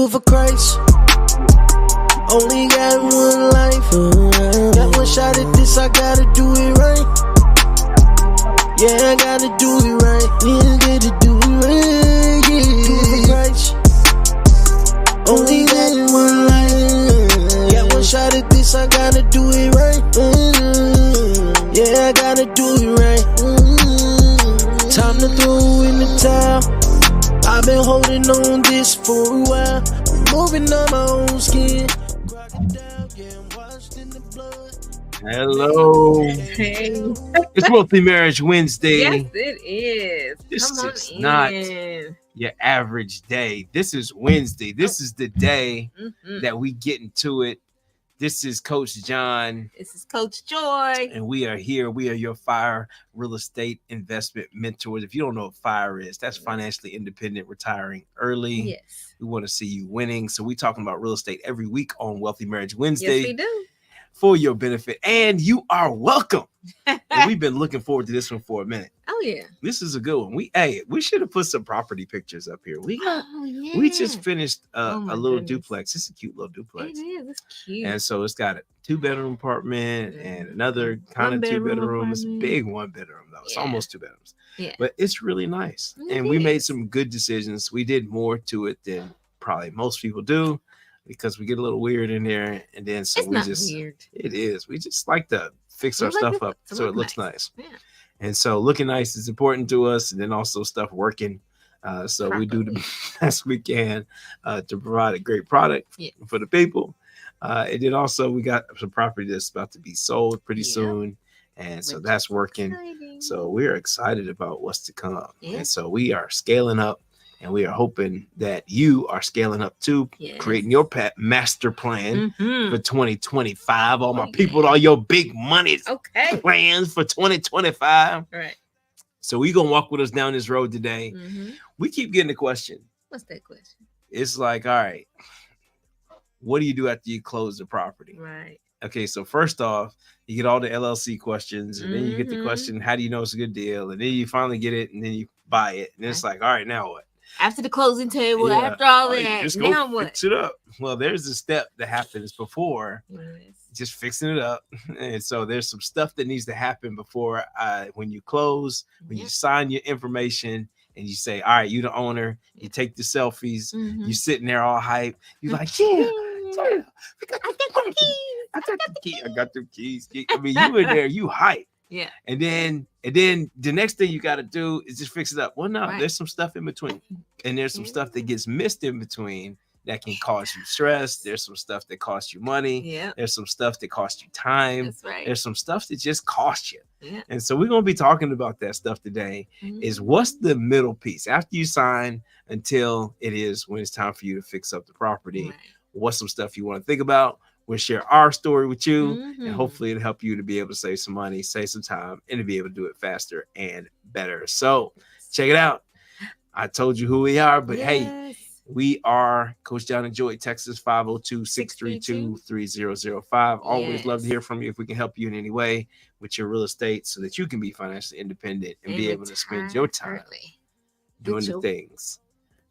Do it for Christ. Only got one life. Got one shot at this, I gotta do it right. Yeah, I gotta do it right. Yeah, I gotta do it right. Yeah. Do it for Christ. Only got one life. Got one shot at this, I gotta do it right. Yeah, I gotta do it right. Time to throw in the towel. I've been holding on this for a while. Moving on my own skin. Crocodile getting washed in the blood. Hello. Hey. It's Wealthy Marriage Wednesday. Yes, it is. This Come on is in. not your average day. This is Wednesday. This is the day that we get into it. This is Coach John. This is Coach Joy. And we are here. We are your FIRE real estate investment mentors. If you don't know what FIRE is, that's financially independent, retiring early. Yes. We want to see you winning. So we're talking about real estate every week on Wealthy Marriage Wednesday. Yes, we do. For your benefit. And you are welcome. And we've been looking forward to this one for a minute. Oh, yeah. This is a good one. We should have put some property pictures up here. We just finished a little duplex. It's a cute little duplex. It is. It's cute. And so it's got a 2-bedroom apartment and another kind of 2-bedroom. It's a big 1-bedroom though. It's almost 2 bedrooms. Yeah. But it's really nice. And we made some good decisions. We did more to it than probably most people do, because we get a little weird in there. And then so weird. It is. We just like to fix our stuff up so it looks nice. Yeah. And so looking nice is important to us, and then also stuff working. So we do the best we can to provide a great product for the people. And then also we got some property that's about to be sold pretty soon. And so that's working. Exciting. So we're excited about what's to come. Yeah. And so we are scaling up, and we are hoping that you are scaling up too, creating your master plan for 2025. All my people, all your big money plans for 2025. Right. So we're going to walk with us down this road today. We keep getting the question. What's that question? It's like, all right, what do you do after you close the property? Right. Okay, so first off, you get all the LLC questions, and then you get the question, how do you know it's a good deal? And then you finally get it, and then you buy it. And it's like, all right, now what? After the closing table, after all that, now what? Fix it up. Well, there's a step that happens before just fixing it up. And so there's some stuff that needs to happen before when you close, when you sign your information and you say, all right, you the owner, you take the selfies, you sitting there all hype. You're like, I got the keys. I mean, you in there, you hype. Yeah. And then the next thing you got to do is just fix it up. Well, no, there's some stuff in between. And there's some stuff that gets missed in between that can cause you stress. There's some stuff that costs you money. Yeah. There's some stuff that costs you time. That's right. There's some stuff that just costs you. Yeah. And so we're going to be talking about that stuff today. Is what's the middle piece after you sign until it is when it's time for you to fix up the property. Right. What's some stuff you want to think about? We'll share our story with you, and hopefully it'll help you to be able to save some money, save some time, and to be able to do it faster and better. So check it out. I told you who we are, but hey, we are Coach John and Joy, Texas 502-632-3005. Always love to hear from you if we can help you in any way with your real estate so that you can be financially independent and be able to spend your time doing the things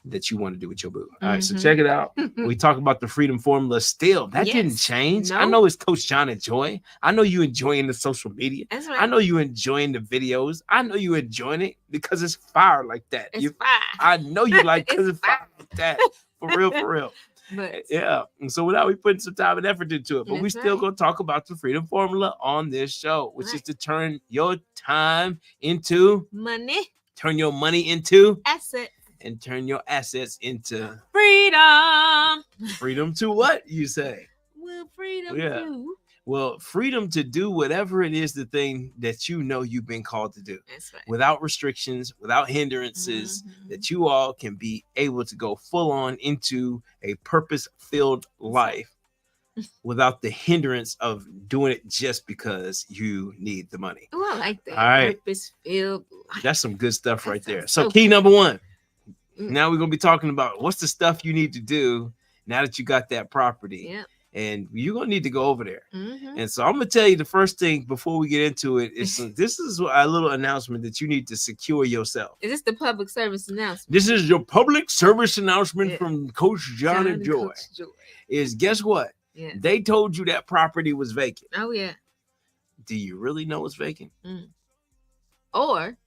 that you want to do with your boo. All right, so check it out. We talk about the freedom formula still. That didn't change. No. I know it's Coach John and Joy. I know you enjoying the social media. That's right. I know you enjoying the videos. I know you enjoying it because it's fire like that. It's fire. I know you like because it's fire like that. For real. But, yeah. And so without we putting some time and effort into it, but we still gonna talk about the freedom formula on this show, which is to turn your time into money. Turn your money into assets. And turn your assets into freedom. Freedom to what, you say? Well, freedom to. Well, freedom to do whatever it is, the thing that you know you've been called to do. That's right. Without restrictions, without hindrances, that you all can be able to go full on into a purpose-filled life without the hindrance of doing it just because you need the money. Oh, I like that. All right. Purpose-filled life. That's some good stuff right there. So key number one. Now we're going to be talking about what's the stuff you need to do now that you got that property. and you're gonna need to go over there. Mm-hmm. And so I'm gonna tell you the first thing before we get into it is this is a little announcement that you need to secure yourself. Is this the public service announcement? This is your public service announcement from Coach John and Joy. Coach Joy. Is guess what? Yeah. They told you that property was vacant. Oh yeah. Do you really know it's vacant? Or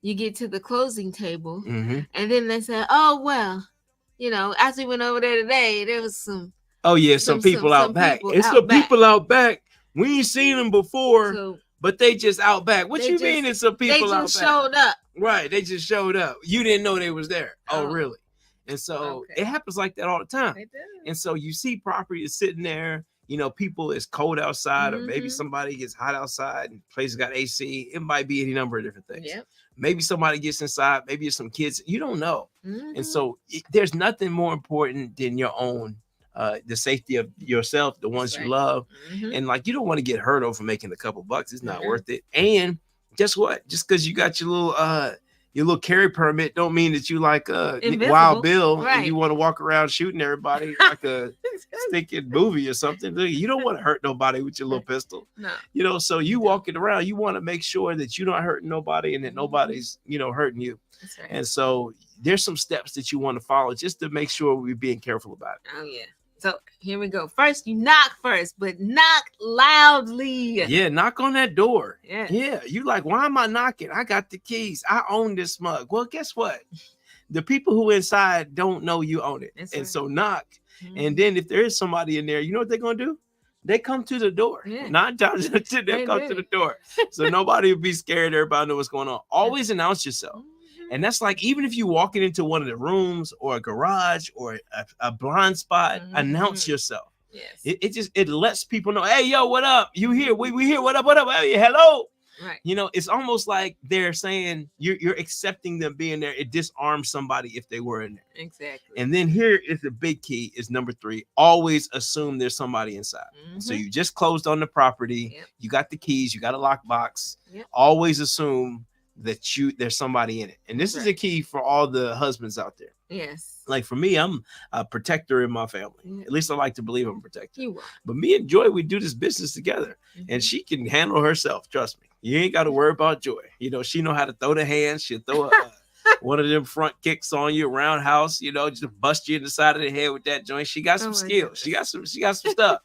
you get to the closing table mm-hmm. and then they say, "Oh well, as we went over there today, there was some." Oh yeah, some people out back. It's some people out back. We ain't seen them before, but they just out back. What you mean? It's some people out back? They just showed up. Right, they just showed up. You didn't know they was there. Oh really? And so it happens like that all the time. It does. And so you see property is sitting there. People, it's cold outside, or maybe somebody gets hot outside and places got AC. It might be any number of different things. Yep. Maybe somebody gets inside. Maybe it's some kids. You don't know. Mm-hmm. And so there's nothing more important than your own, the safety of yourself, the ones you love. Mm-hmm. And you don't want to get hurt over making a couple bucks. It's not worth it. And guess what? Just because you got your little carry permit don't mean that you like Wild Bill and you want to walk around shooting everybody like a stinking movie or something. You don't want to hurt nobody with your little pistol. No. So you walking around, you want to make sure that you're not hurting nobody and that nobody's, hurting you. That's right. And so there's some steps that you want to follow just to make sure we're being careful about it. Oh yeah. So here we go. First, you knock first, but knock loudly. Yeah, knock on that door. Yeah. Yeah. You like, why am I knocking? I got the keys. I own this mug. Well, guess what? The people who inside don't know you own it. That's and right. so knock. And then if there is somebody in there, you know what they're going to do? They come to the door. Yeah. 9 times out of 10, they come to the door. So nobody will be scared. Everybody know what's going on. Always announce yourself. And that's like, even if you're walking into one of the rooms or a garage or a blind spot, announce yourself. Yes. It lets people know, hey, yo, what up? You here? We here. What up? Hey, hello. Right. It's almost like they're saying you're accepting them being there. It disarms somebody if they were in there. Exactly. And then here is the big key is number 3. Always assume there's somebody inside. So you just closed on the property. Yep. You got the keys. You got a lockbox. Yep. Always assume that there's somebody in it. And this is a key for all the husbands out there. Yes. Like for me, I'm a protector in my family. Yeah. At least I like to believe I'm a protector. You are. But me and Joy, we do this business together. And she can handle herself. Trust me. You ain't got to worry about Joy. She know how to throw the hands. She'll throw one of them front kicks on you, roundhouse, just bust you in the side of the head with that joint. She got some skills. She got some stuff.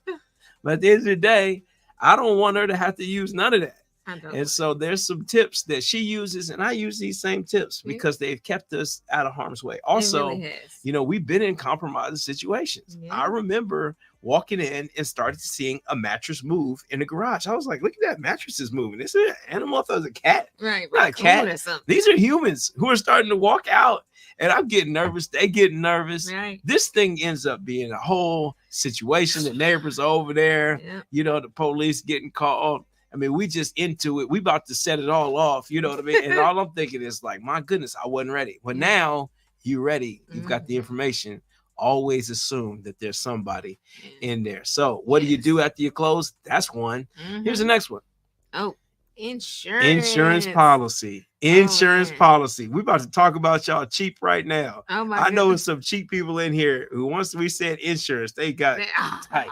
But at the end of the day, I don't want her to have to use none of that. And so there's some tips that she uses, and I use these same tips because they've kept us out of harm's way. Also, we've been in compromising situations. Yeah. I remember walking in and started seeing a mattress move in the garage. I was like, look at that, mattress is moving. Is it an animal? I thought it was a cat. Right. Not a cat. Or something. These are humans who are starting to walk out, and I'm getting nervous. They getting nervous. Right. This thing ends up being a whole situation. The neighbors are over there. Yeah. The police getting called. I mean, we just into it. We about to set it all off. You know what I mean? And all I'm thinking is like, my goodness, I wasn't ready. But now you're ready. You've got the information. Always assume that there's somebody in there. So what do you do after you close? That's one. Here's the next one. Oh, insurance. Insurance policy. Insurance policy. We're about to talk about y'all cheap right now. Oh my I know some cheap people in here who once we said insurance, they got tight.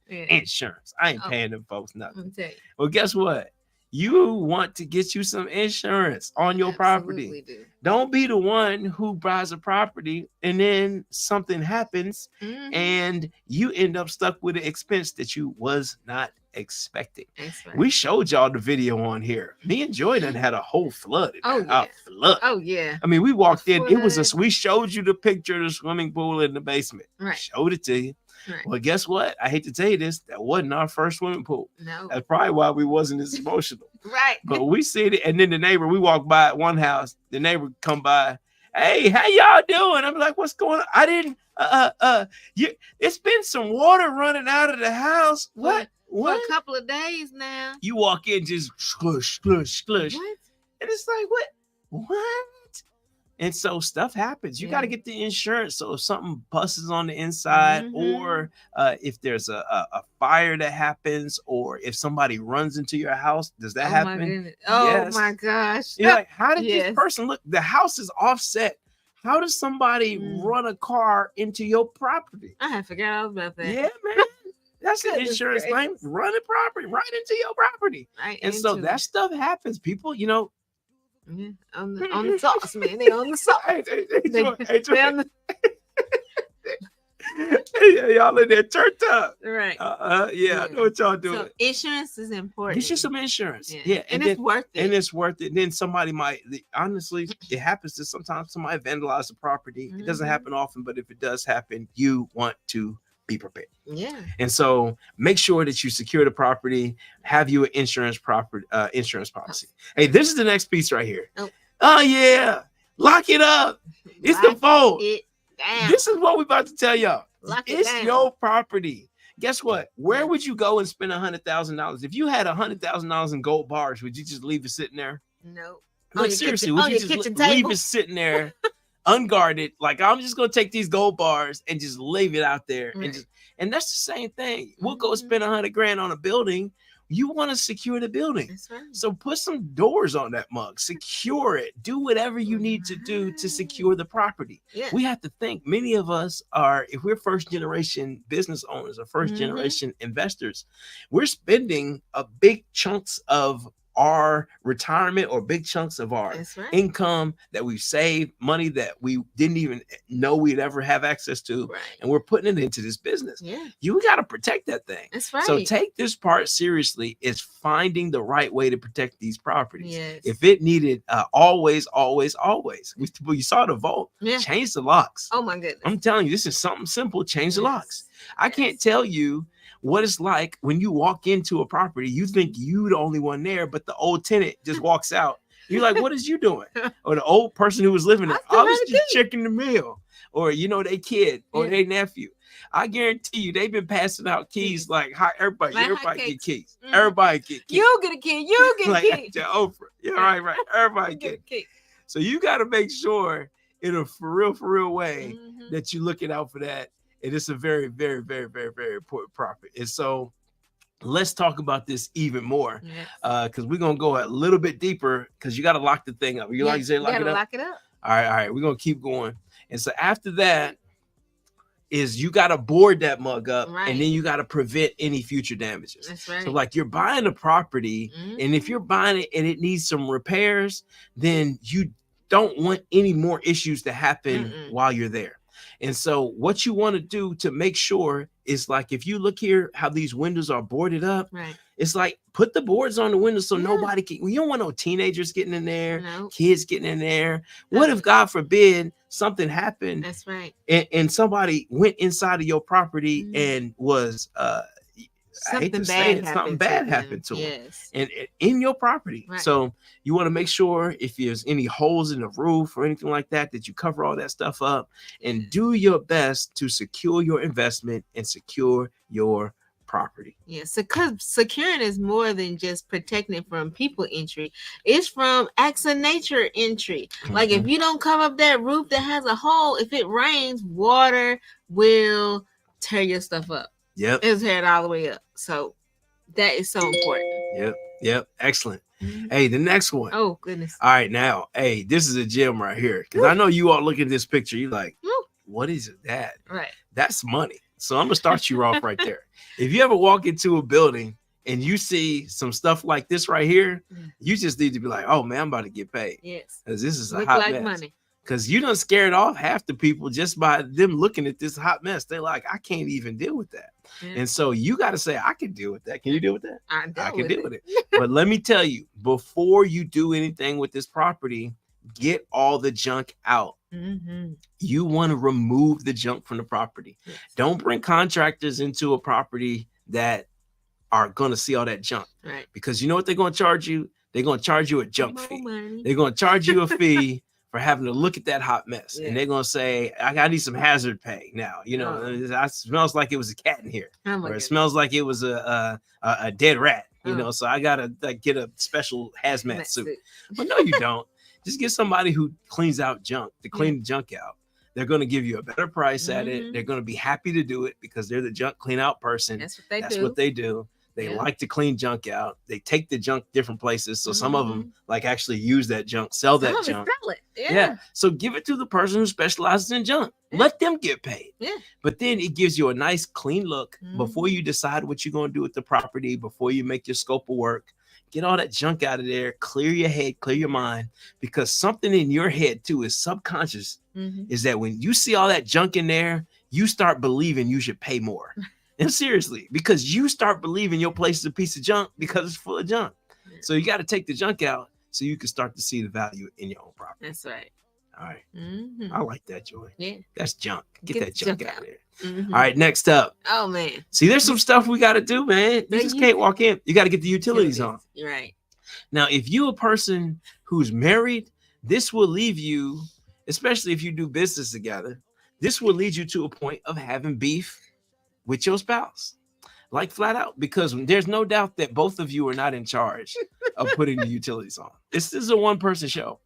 Insurance. I ain't paying them folks nothing. Well, guess what? You want to get you some insurance on your property. Don't be the one who buys a property and then something happens and you end up stuck with an expense that you was not expecting. We showed y'all the video on here. Me and Joy done had a whole flood. Flood. Oh yeah. I mean, we walked in. It was we showed you the picture of the swimming pool in the basement. Right. Showed it to you. Right. Well, guess what? I hate to tell you this. That wasn't our first swimming pool. No. That's probably why we wasn't as emotional. Right. But we see it, and then the neighbor, we walked by at one house. The neighbor come by. Hey, how y'all doing? I'm like, what's going on? I didn't. It's been some water running out of the house. What? For a couple of days now. You walk in, just slush, slush, slush. What? And it's like, what? And so stuff happens. You got to get the insurance. So if something busts on the inside, or if there's a fire that happens, or if somebody runs into your house, does that happen? My goodness. Oh my gosh. You're like, how did this person look? The house is offset How does somebody run a car into your property? I had forgot all about that. Yeah, man. That's an insurance claim. Run a property right into your property. Right, and so that stuff happens. People, you know. Yeah, on the sauce, man. They on the sauce. They on the... Y'all in there turned up. Right. Yeah, I know what y'all doing. So insurance is important. Get you some insurance. Yeah. And it's worth it. And it's worth it. And then somebody might, honestly, it happens to sometimes somebody vandalize the property. It doesn't happen often, but if it does happen, you want to be prepared. Yeah. And so make sure that you secure the property, have you an insurance policy. Hey, this is the next piece right here. Oh yeah. Lock it up. It's the phone. This is what we're about to tell y'all. It's your property. Guess what? Where would you go and spend $100,000? If you had $100,000 in gold bars, would you just leave it sitting there? No. Like seriously, would you just leave it sitting there unguarded? Like, I'm just gonna take these gold bars and just leave it out there. And that's the same thing. We'll go spend $100,000 on a building. You want to secure the building. That's right. So put some doors on that mug, secure it, do whatever you need to do to secure the property. Yeah. We have to think, many of us are, if we're first generation business owners or first generation investors, we're spending a big chunks of our retirement or big chunks of our income that we've saved, money that we didn't even know we'd ever have access to, and we're putting it into this business. You got to protect that thing. That's right. So take this part seriously. Is finding the right way to protect these properties. If it needed always you saw the vault, change the locks. Oh my goodness, I'm telling you, this is something simple. Change the locks. I can't tell you what it's like when you walk into a property. You think you the only one there, but the old tenant just walks out. You're like, what is you doing? Or the old person who was living there, I was just checking the mail. Or, you know, they kid or their nephew. I guarantee you, they've been passing out keys like everybody get keys. Everybody get keys. You get a key. You get a key. Oprah. Yeah, right. Everybody get a key. So you got to make sure in a for real way that you're looking out for that. And it's a very, very, very, very, very important property. And so let's talk about this even more, because we're going to go a little bit deeper, because you got to lock the thing up. You like to say lock it up? Lock it up. All right. We're going to keep going. And so after that is you got to board that mug up, and then you got to prevent any future damages. That's right. So like you're buying a property, and if you're buying it and it needs some repairs, then you don't want any more issues to happen while you're there. And so what you want to do to make sure is, like, if you look here, how these windows are boarded up, it's like put the boards on the windows so nobody can, you don't want no teenagers getting in there, kids getting in there. What if, God forbid, something happened? That's right. And somebody went inside of your property and was, something bad happened to them. And in your property. So you want to make sure if there's any holes in the roof or anything like that, that you cover all that stuff up and do your best to secure your investment and secure your property. So securing is more than just protecting from people entry. It's from acts of nature entry. Like if you don't cover up that roof that has a hole, if it rains, water will tear your stuff up. It's head all the way up. So that is so important. Yep. Excellent. Hey, the next one. Oh, goodness. All right, now, hey, this is a gem right here. Because I know you all look at this picture. You're like, what is that? Right. That's money. So I'm going to start you off right there. If you ever walk into a building and you see some stuff like this right here, you just need to be like, oh, man, I'm about to get paid. Yes. Because this is a hot mess. Money. Because you done scared off half the people just by them looking at this hot mess. They're like, I can't even deal with that. And so you got to say, I can deal with that. Can you deal with that? I can deal with it. But let me tell you, before you do anything with this property, get all the junk out. You want to remove the junk from the property. Don't bring contractors into a property that are going to see all that junk. Because you know what they're going to charge you? They're going to charge you a junk fee. They're going to charge you a fee for having to look at that hot mess. And they're going to say, I need some hazard pay now. You know, it smells like it was a cat in here. Or it smells like it was a dead rat. You know, so I got to get a special hazmat suit. But no, you don't. Just get somebody who cleans out junk to clean the junk out. They're going to give you a better price at it. They're going to be happy to do it because they're the junk clean out person. That's what they do. What they do. They like to clean junk out. They take the junk different places. So some of them like actually use that junk, sell that junk. Sell it. Yeah. So give it to the person who specializes in junk. Let them get paid. Yeah. But then it gives you a nice clean look before you decide what you're going to do with the property, before you make your scope of work. Get all that junk out of there. Clear your head, clear your mind, because something in your head too is subconscious. Is that when you see all that junk in there, you start believing you should pay more. And seriously, because you start believing your place is a piece of junk because it's full of junk. So you got to take the junk out so you can start to see the value in your own property. That's right. All right. I like that, Joy. Yeah. That's junk. Get that junk out of there. All right. Next up. Oh, man. See, there's some stuff we got to do, man. You just can't walk in. You got to get the utilities on. Right. Now, if you're a person who's married, this will leave you, especially if you do business together, this will lead you to a point of having beef with your spouse, like flat out, because there's no doubt that both of you are not in charge of putting the utilities on. This is a one-person show.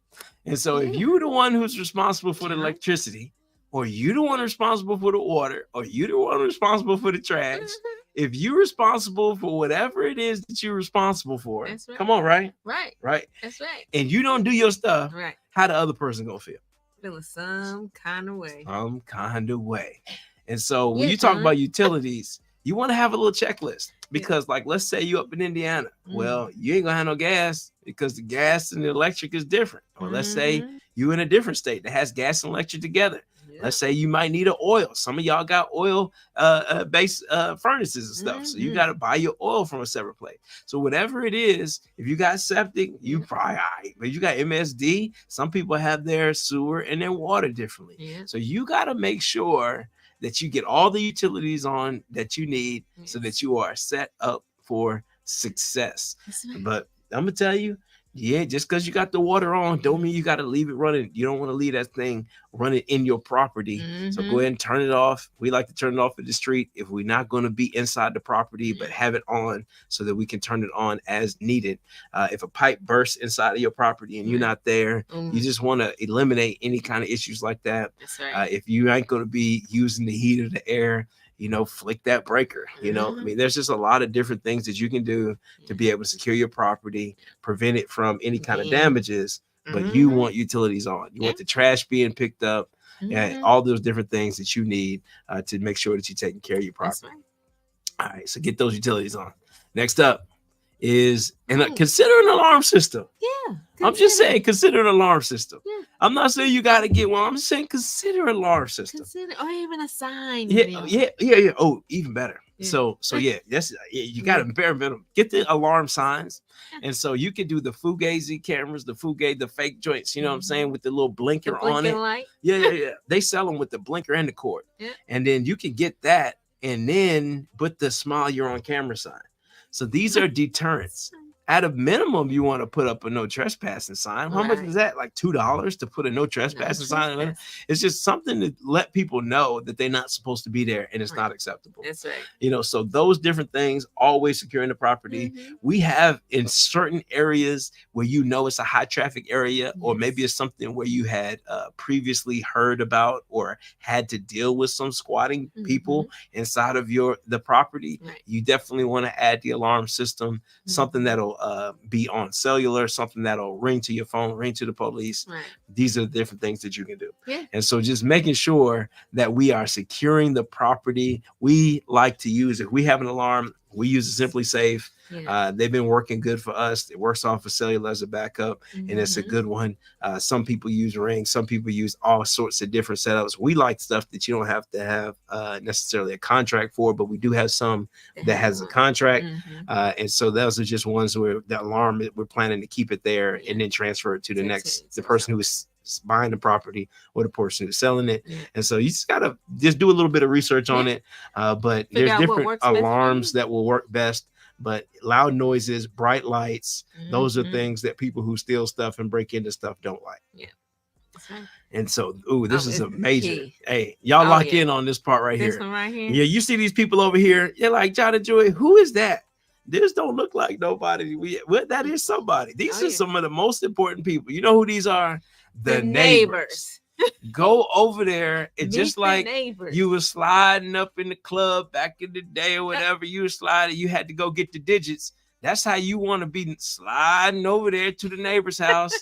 And so if you're the one who's responsible for the electricity, or you're the one responsible for the water, or you're the one responsible for the trash, if you're responsible for whatever it is that you're responsible for, come on, right? Right. That's right. And you don't do your stuff, right? How the other person gonna feel? Feeling some kind of way. Some kind of way. And so when you talk about utilities, you want to have a little checklist, because like, let's say you up in Indiana. Well, you ain't gonna have no gas because the gas and the electric is different. Or let's say you in a different state that has gas and electric together. Let's say you might need an oil. Some of y'all got oil based furnaces and stuff. So you got to buy your oil from a separate place. So whatever it is, if you got septic, you probably all right. But you got MSD, some people have their sewer and their water differently. So you got to make sure that you get all the utilities on that you need so that you are set up for success. But I'm going to tell you, just because you got the water on, don't mean you got to leave it running. You don't want to leave that thing running in your property. So go ahead and turn it off. We like to turn it off at the street if we're not going to be inside the property, but have it on so that we can turn it on as needed. If a pipe bursts inside of your property and you're not there, you just want to eliminate any kind of issues like that. If you ain't going to be using the heat or the air, flick that breaker. I mean, there's just a lot of different things that you can do to be able to secure your property, prevent it from any kind of damages, but you want utilities on. You want the trash being picked up, and all those different things that you need to make sure that you're taking care of your property. All right, so get those utilities on. Next up is consider an alarm system. I'm just saying, consider an alarm system. I'm not saying you got to get one. I'm just saying, consider an alarm system. Or even a sign. Yeah. Oh, even better. So that's you got to bare minimum. Get the alarm signs, and so you can do the Fugazi cameras, the fake joints. You know what I'm saying, with the little blinker on it. Light. Yeah. They sell them with the blinker and the cord, and then you can get that, and then put the smile you're on camera sign. So these are deterrents. At a minimum, you want to put up a no trespassing sign. How much is that? Like $2 to put a no trespassing sign? It's just something to let people know that they're not supposed to be there and it's not acceptable. That's right. So those different things, always securing the property. We have in certain areas where it's a high traffic area, or maybe it's something where you had previously heard about or had to deal with some squatting people inside of the property. You definitely want to add the alarm system, something that'll be on cellular, something that'll ring to your phone, ring to the police. These are the different things that you can do. And so just making sure that we are securing the property. We like to use, if we have an alarm, we use a Simply Safe. They've been working good for us. It works off of cellular as a backup, and it's a good one. Some people use Ring. Some people use all sorts of different setups. We like stuff that you don't have to have necessarily a contract for, but we do have some that has a contract. And so those are just ones where the alarm, we're planning to keep it there and then transfer it to the person who is buying the property or the person who's selling it. And so you just gotta do a little bit of research on it. But there's different alarms that will work best. But loud noises, bright lights, those are things that people who steal stuff and break into stuff don't like. And so, this is a major. Hey, y'all lock in on this part right here. This one right here. Yeah, you see these people over here. You're like, John and Joy, who is that? This don't look like nobody. That is somebody. These are some of the most important people. You know who these are? The neighbors. Go over there and Meet just the like neighbors. you were sliding up in the club back in the day or whatever, you were sliding, you had to go get the digits. That's how you want to be sliding over there to the neighbor's house.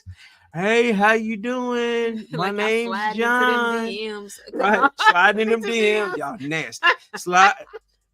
Hey, how you doing? My Like name's I slide John. into them DMs. Right, sliding in them Into DMs. Y'all nasty. Slide,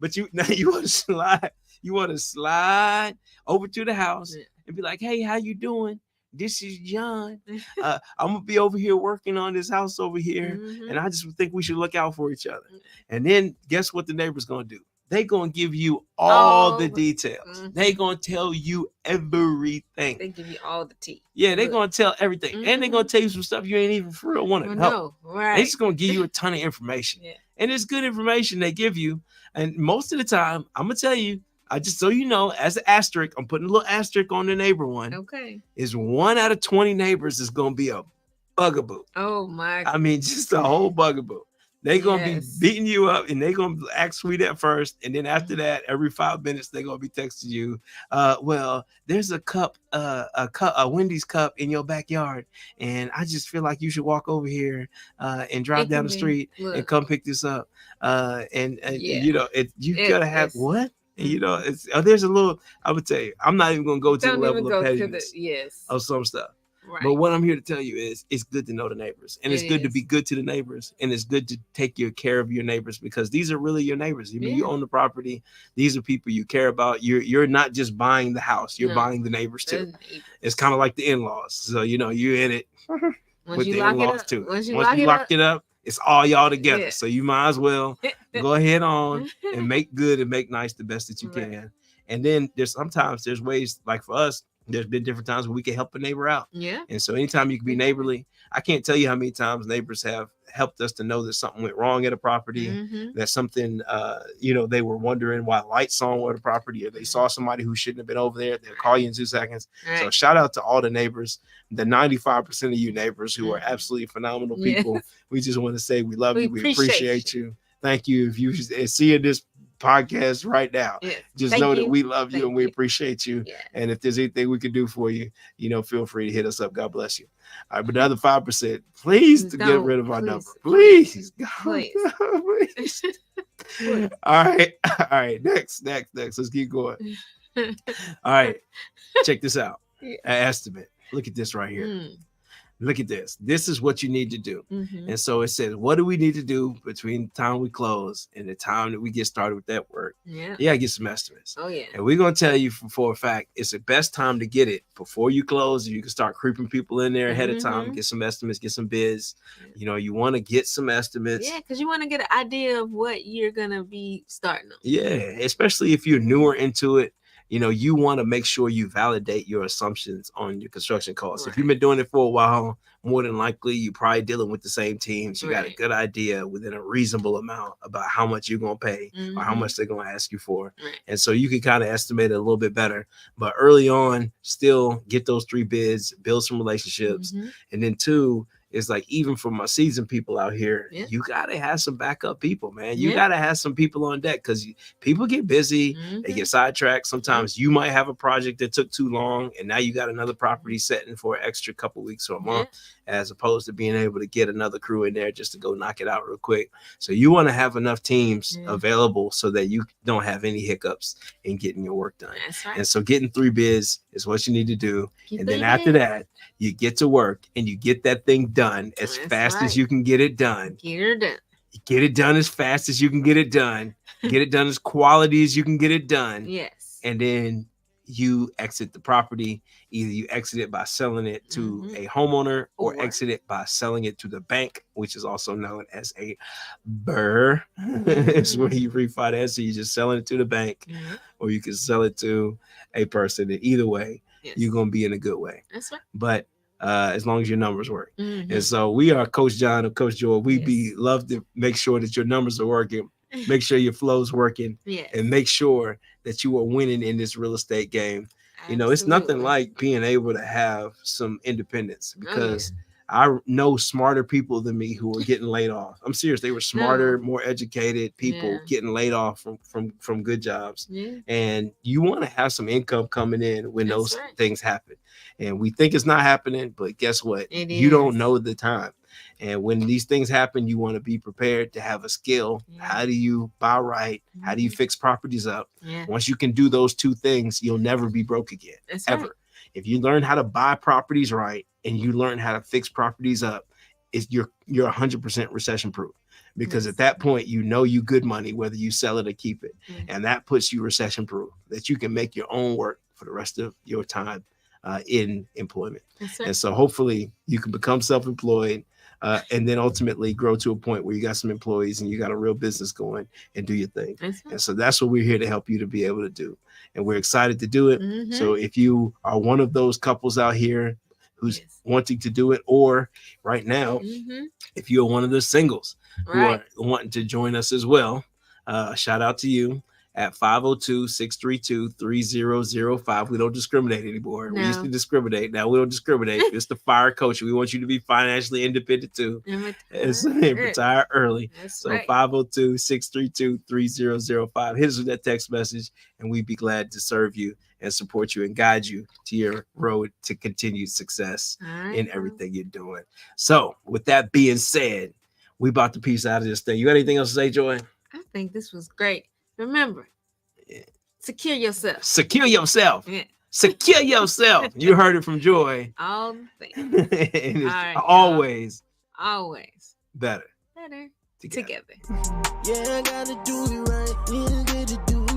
but you now you want to slide. You want to slide over to the house and be like, "Hey, how you doing? This is John. I'm gonna be over here working on this house over here, and I just think we should look out for each other." And then guess what the neighbor's gonna do? They gonna give you all the details. They gonna tell you everything. They give you all the tea. Yeah, they gonna tell everything, and they gonna tell you some stuff you ain't even for real want to know. No, right? They just gonna give you a ton of information, and it's good information they give you. And most of the time, I'm gonna tell you, I just so you know, as an asterisk, I'm putting a little asterisk on the neighbor one. Okay, is 1 out of 20 neighbors is gonna be a bugaboo. Oh my! I mean, just a whole bugaboo. They gonna be beating you up, and they gonna act sweet at first, and then after that, every 5 minutes they gonna be texting you. Well, there's a Wendy's cup in your backyard, and I just feel like you should walk over here and drive down the street and come pick this up. And you know, you gotta have what? And, you know, there's a little. I would say I'm not even gonna go to the level of pettiness of some stuff. Right. But what I'm here to tell you is it's good to know the neighbors, and it's good to be good to the neighbors, and it's good to take care of your neighbors, because these are really your neighbors. I mean, you own the property. These are people you care about. You're not just buying the house, you're buying the neighbors too. It's kind of like the in-laws. So, you know, you're in it with the in-laws too. Once you lock it up, it's all y'all together. Yeah. So you might as well go ahead on and make good and make nice the best that you can. And then there's ways, like for us, there's been different times where we can help a neighbor out. Yeah. And so anytime you can be neighborly, I can't tell you how many times neighbors have helped us to know that something went wrong at a property, that something, you know, they were wondering why lights on at a property, or they saw somebody who shouldn't have been over there. They'll call you in 2 seconds. Right. So shout out to all the neighbors, the 95% of you neighbors who are absolutely phenomenal people. We just want to say we love you. We appreciate you. Thank you. If you see this podcast right now, just know that we love you and we appreciate you. And if there's anything we can do for you, you know, feel free to hit us up. God bless you. All right, but the other 5%, please to get rid of our number. Please. Please. All right. Next. Let's keep going. All right. Check this out. An estimate. Look at this right here. Look at this. This is what you need to do. And so it says, what do we need to do between the time we close and the time that we get started with that work? Yeah. You gotta get some estimates. Oh, yeah. And we're going to tell you for a fact, it's the best time to get it before you close. You can start creeping people in there ahead of time, get some estimates, get some bids. You know, you want to get some estimates. Yeah, because you want to get an idea of what you're going to be starting on. Yeah, especially if you're newer into it. You know, you want to make sure you validate your assumptions on your construction costs. Right. If you've been doing it for a while, more than likely, you're probably dealing with the same teams. You got a good idea within a reasonable amount about how much you're going to pay or how much they're going to ask you for. Right. And so you can kind of estimate it a little bit better. But early on, still get those 3 bids, build some relationships. And then 2, it's like, even for my seasoned people out here, you got to have some backup people, man. You got to have some people on deck, because people get busy. They get sidetracked. Sometimes you might have a project that took too long, and now you got another property setting for an extra couple weeks or a month, as opposed to being able to get another crew in there just to go knock it out real quick. So you want to have enough teams available so that you don't have any hiccups in getting your work done. That's right. And so getting 3 bids is what you need to do. And then after that, you get to work and you get that thing done as fast as you can get it done. Get it done. Get it done as fast as you can get it done. Get it done as quality as you can get it done. Yes. And then you exit the property. Either you exit it by selling it to a homeowner, or exit it by selling it to the bank, which is also known as a BRRRR. It's where you refinance, so you're just selling it to the bank, or you can sell it to a person. And either way, you're going to be in a good way. That's right. But as long as your numbers work. And so we are Coach John and Coach Joy. We love to make sure that your numbers are working, make sure your flow's working, and make sure that you are winning in this real estate game. You know, it's nothing like being able to have some independence, because I know smarter people than me who are getting laid off. I'm serious. They were smarter, more educated people getting laid off from good jobs. And you want to have some income coming in when those things happen. And we think it's not happening, but guess what? You don't know the time. And when these things happen, you want to be prepared to have a skill. How do you buy right? How do you fix properties up? Once you can do those two things, you'll never be broke again. That's ever. Right. If you learn how to buy properties right and you learn how to fix properties up, you're 100% recession proof. Because at that point, you know you good money, whether you sell it or keep it. And that puts you recession proof, that you can make your own work for the rest of your time in employment. Right. And so hopefully you can become self-employed and then ultimately grow to a point where you got some employees and you got a real business going and do your thing. Right. And so that's what we're here to help you to be able to do. And we're excited to do it. So if you are one of those couples out here who's wanting to do it, or right now, if you're one of the singles who are wanting to join us as well, shout out to you at 502-632-3005. We don't discriminate anymore. No. We used to discriminate. Now we don't discriminate. It's the fire coach. We want you to be financially independent too. And retire early. That's so 502-632-3005. Hit us with that text message and we'd be glad to serve you and support you and guide you to your road to continued success in everything you're doing. So with that being said, we about to piece out of this thing. You got anything else to say, Joy? I think this was great. Remember, secure yourself. Secure yourself. Secure yourself. You heard it from Joy. All the things. And it's always better together. together. Yeah, I gotta do it right. Yeah, I gotta do it